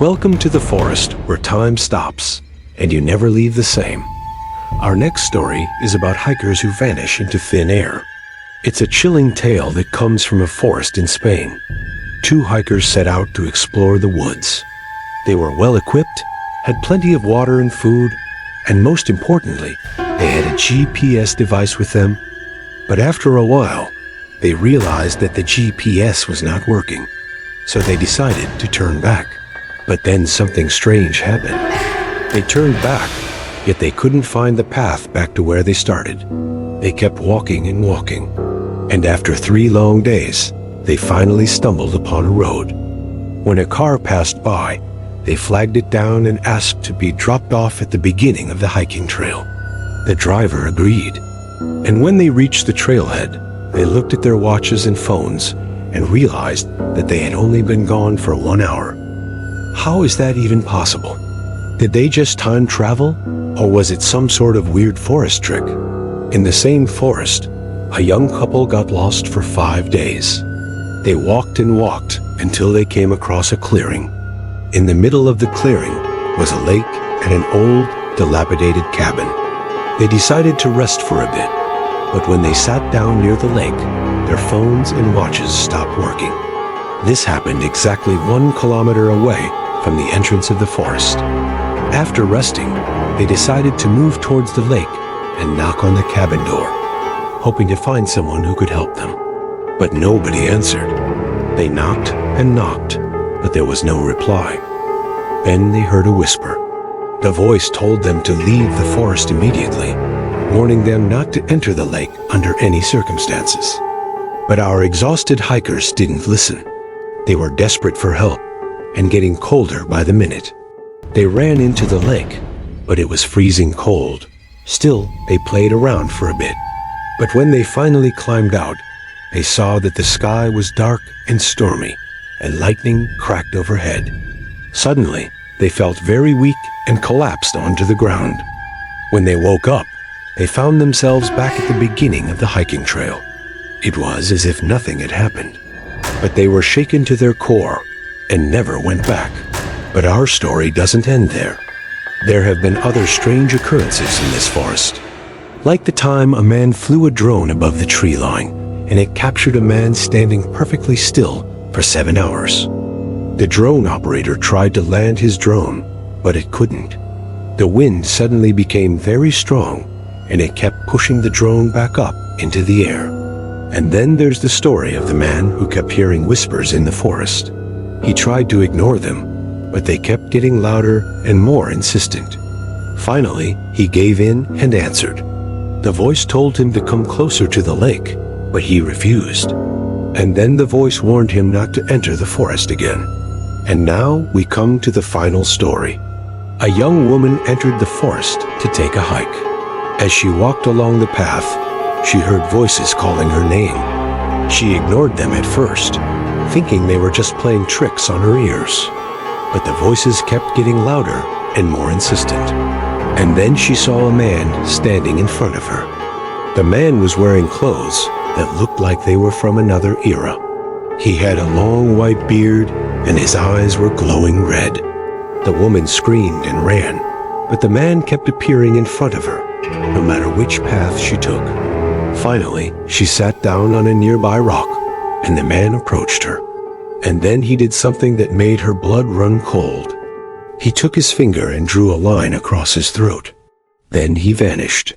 Welcome to the forest where time stops and you never leave the same. Our next story is about hikers who vanish into thin air. It's a chilling tale that comes from a forest in Spain. Two hikers set out to explore the woods. They were well equipped, had plenty of water and food, and most importantly, they had a GPS device with them. But after a while, they realized that the GPS was not working, so they decided to turn back. But then something strange happened. They turned back, yet they couldn't find the path back to where they started. They kept walking and walking, and after 3 long days, they finally stumbled upon a road. When a car passed by, they flagged it down and asked to be dropped off at the beginning of the hiking trail. The driver agreed, and when they reached the trailhead, they looked at their watches and phones and realized that they had only been gone for 1 hour. How is that even possible? Did they just time travel, or was it some sort of weird forest trick? In the same forest, a young couple got lost for 5 days. They walked and walked until they came across a clearing. In the middle of the clearing was a lake and an old, dilapidated cabin. They decided to rest for a bit, but when they sat down near the lake, their phones and watches stopped working. This happened exactly 1 kilometer away from the entrance of the forest. After resting, they decided to move towards the lake and knock on the cabin door, hoping to find someone who could help them. But nobody answered. They knocked and knocked, but there was no reply. Then they heard a whisper. The voice told them to leave the forest immediately, warning them not to enter the lake under any circumstances. But our exhausted hikers didn't listen. They were desperate for help and getting colder by the minute. They ran into the lake, but it was freezing cold. Still, they played around for a bit. But when they finally climbed out, they saw that the sky was dark and stormy, and lightning cracked overhead. Suddenly, they felt very weak and collapsed onto the ground. When they woke up, they found themselves back at the beginning of the hiking trail. It was as if nothing had happened, but they were shaken to their core and never went back. But our story doesn't end there. There have been other strange occurrences in this forest. Like the time a man flew a drone above the tree line, and it captured a man standing perfectly still for 7 hours. The drone operator tried to land his drone, but it couldn't. The wind suddenly became very strong, and it kept pushing the drone back up into the air. And then there's the story of the man who kept hearing whispers in the forest. He tried to ignore them, but they kept getting louder and more insistent. Finally, he gave in and answered. The voice told him to come closer to the lake, but he refused. And then the voice warned him not to enter the forest again. And now we come to the final story. A young woman entered the forest to take a hike. As she walked along the path, she heard voices calling her name. She ignored them at first, thinking they were just playing tricks on her ears. But the voices kept getting louder and more insistent. And then she saw a man standing in front of her. The man was wearing clothes that looked like they were from another era. He had a long white beard and his eyes were glowing red. The woman screamed and ran, but the man kept appearing in front of her, no matter which path she took. Finally, she sat down on a nearby rock, and the man approached her. And then he did something that made her blood run cold. He took his finger and drew a line across his throat. Then he vanished.